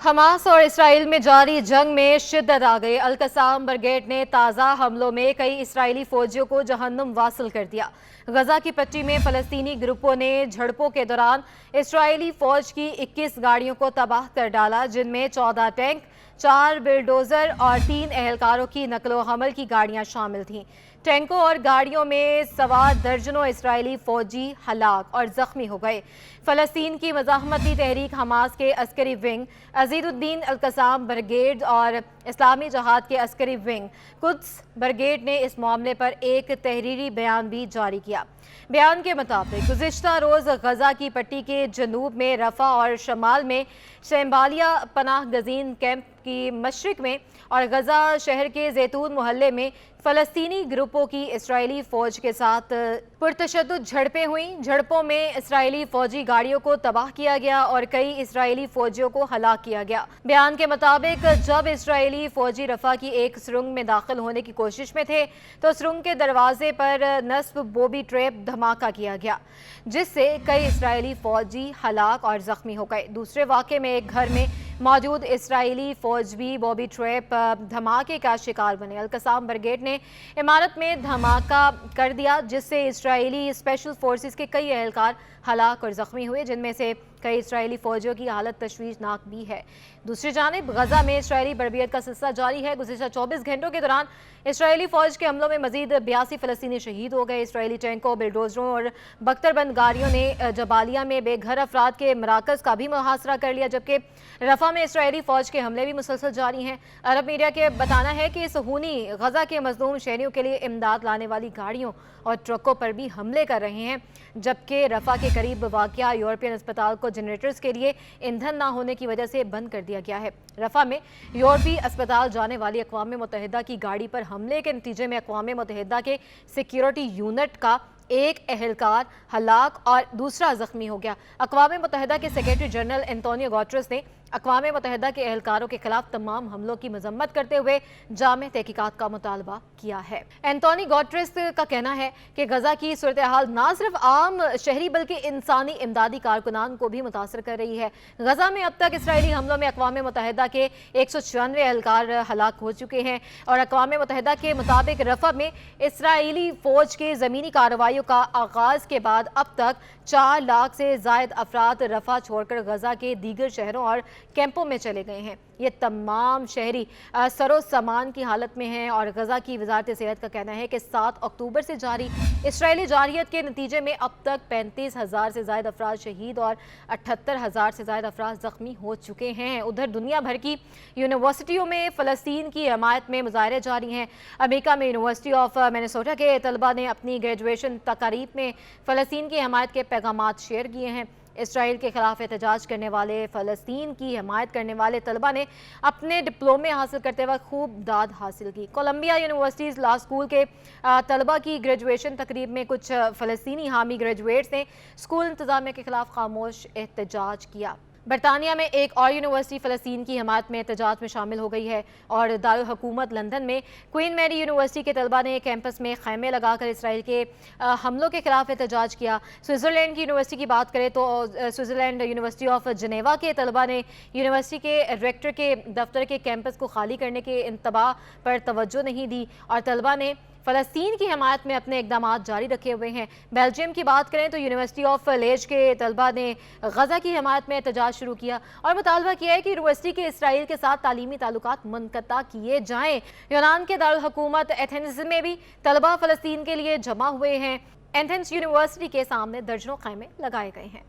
Hamas और Israel में जारी जंग में शिद्दत आ गई। अल-कसाम ब्रिगेड ने ताज़ा हमलों में कई इसराइली फौजियों को जहन्नुम वासिल कर दिया। गजा की पट्टी में फलस्तीनी ग्रुपों ने झड़पों के दौरान इसराइली फौज की 21 गाड़ियों को तबाह कर डाला, जिनमें 14 टैंक, 4 बिल्डोजर और 3 एहलकारों की नकलो हमल की गाड़ियां शामिल थीं। टैंकों और गाड़ियों में सवार दर्जनों इसराइली फौजी हलाक और जख्मी हो गए। फलस्तीन की मज़ाहमती तहरीक हमास के अस्करी विंग, अजीजुद्दीन अल-कसाम ब्रिगेड और इस्लामी जहाद के अस्करी विंग कुद्स ब्रिगेड ने इस मामले पर एक तहरीरी बयान भी जारी किया। बयान के मुताबिक गुज़िश्ता रोज़ गजा की पट्टी के जनूब में रफ़ा और शमाल में शैम्बालिया पनाह गज़ीन कैंप की मशरिक में और गजा शहर के जैतून मोहल्ले में फलस्तीनी ग्रुपों की इसराइली फौज के साथ पुरतशद्दुद झड़पें हुई। झड़पों में इसराइली फौजी गाड़ियों को तबाह किया गया और कई इसराइली फौजियों को हलाक किया गया। बयान के मुताबिक जब इसराइली फौजी रफा की एक सुरंग में दाखिल होने की कोशिश में थे तो सुरंग के दरवाजे पर नस्ब बोबी ट्रैप धमाका किया गया, जिससे कई इसराइली फौजी हलाक और जख्मी हो गए। दूसरे वाक़े में एक घर में मौजूद इसराइली फौज भी बॉबी ट्रैप धमाके का शिकार बने। अल-कसाम ब्रिगेड ने इमारत में धमाका कर दिया, जिससे इसराइली स्पेशल फोर्सेस के कई एहलकार हलाक और जख्मी हुए, जिनमें से कई इसराइली फौजियों की हालत तशवीशनाक भी है। दूसरी जानिब गजा में इसराइली बर्बियत का सिलसिला जारी है। गुज़िश्ता 24 घंटों के दौरान इसराइली फौज के हमलों में मजीद 82 फलस्तीनी शहीद हो गए। इसराइली टैंकों, बिल्डोजरों और बख्तरबंद गाड़ियों ने जबालिया में बेघर अफराद के मराकज़ का भी मुहासरा कर लिया, जबकि रफा में इसराइली फौज के हमले भी मुसलसल जारी हैं। अरब मीडिया के बताना है कि सुहूनी गजा के मजलूम शहरियों के लिए इमदाद लाने वाली गाड़ियों और ट्रकों पर भी हमले कर रहे हैं, जबकि रफा के करीब वाक़या यूरोपियन अस्पताल को जनरेटर्स के लिए ईंधन ना होने की वजह से बंद कर दिया गया है। रफा में यूरोपीय अस्पताल जाने वाली अक़वाम मुत्तहिदा की गाड़ी पर हमले के नतीजे में अक़वाम मुत्तहिदा के सिक्योरिटी यूनिट का एक एहलकार हलाक और दूसरा जख्मी हो गया। अक़वाम मुत्तहिदा के सेक्रेटरी जनरल एंटोनियो गुटेरेस ने अक़वाम मुत्तहिदा के एहलकारों के खिलाफ तमाम हमलों की मजम्मत करते हुए जामे तहकीकात का मुतालबा किया है। एंटोनियो गुटेरेस का कहना है कि गजा की सूरत हाल न सिर्फ आम शहरी बल्कि इंसानी इमदादी कारकुनान को भी मुतासर कर रही है। गजा में अब तक इसराइली हमलों में अक़वाम मुत्तहिदा के 196 एहलकार हलाक हो चुके हैं और अक़वाम मुत्तहिदा के मुताबिक रफा में इसराइली फौज के ज़मीनी कार्रवाइयों का आगाज़ के बाद अब तक 4 लाख से ज़ायद अफराद रफा छोड़कर गजा के दीगर शहरों और कैंपों में चले गए हैं। ये तमाम शहरी सरो सामान की हालत में हैं और गजा की वजारत सेहत का कहना है कि 7 अक्टूबर से जारी इसराइली जारहियत के नतीजे में अब तक 35,000 से ज़ायद अफराद शहीद और 78,000 से ज़ायद अफराद ज़ख्मी हो चुके हैं। उधर दुनिया भर की यूनिवर्सिटियों में फ़लस्तीन की हमायत में मुजाहरे जारी हैं। अमेरिका में यूनिवर्सिटी ऑफ मिनेसोटा के तलबा ने अपनी ग्रेजुएशन तकारीब में फ़लस्तीन की हमायत के पैगामात शेयर किए हैं। इसराइल के खिलाफ एहतजाज करने वाले फ़लस्तीन की हमायत करने वाले तलबा ने अपने डिप्लोमे हासिल करते वक्त खूब दाद हासिल की। कोलंबिया यूनिवर्सिटीज़ लॉ स्कूल के तलबा की ग्रेजुएशन तकरीब में कुछ फ़लस्तीनी हामी ग्रेजुएट्स ने स्कूल इंतज़ामिया के खिलाफ खामोश एहतजाज किया। बरतानिया में एक और यूनिवर्सिटी फ़लस्तीन की हमायत में एहतजाज में शामिल हो गई है और दारुल हुकूमत लंदन में क्वीन मैरी यूनिवर्सिटी के तलबा ने कैंपस में खैमे लगाकर इसराइल के हमलों के खिलाफ एहतजाज किया। स्विट्ज़रलैंड की यूनिवर्सिटी की बात करें तो स्विट्ज़रलैंड यूनिवर्सिटी ऑफ जनेवा के तलबा ने यूनिवर्सिटी के रेक्टर के दफ्तर के कैंपस को खाली करने के इंतबाह पर तवज्जो नहीं दी और तलबा ने फ़लस्तीन की हमायत में अपने इक़दाम जारी रखे हुए हैं। बेल्जियम की बात करें तो यूनिवर्सिटी ऑफ लेज के तलबा ने गजा की हमायत में एहतजाज शुरू किया और मुतालबा किया है कि यूनिवर्सिटी के इसराइल के साथ तालीमी ताल्लुकात मुनक़ता किए जाएँ। यूनान के दारुल हुकूमत एथेंस में भी तलबा फ़लस्तीन के लिए जमा हुए हैं। एथेंस यूनिवर्सिटी के सामने दर्जनों खैमे लगाए गए हैं।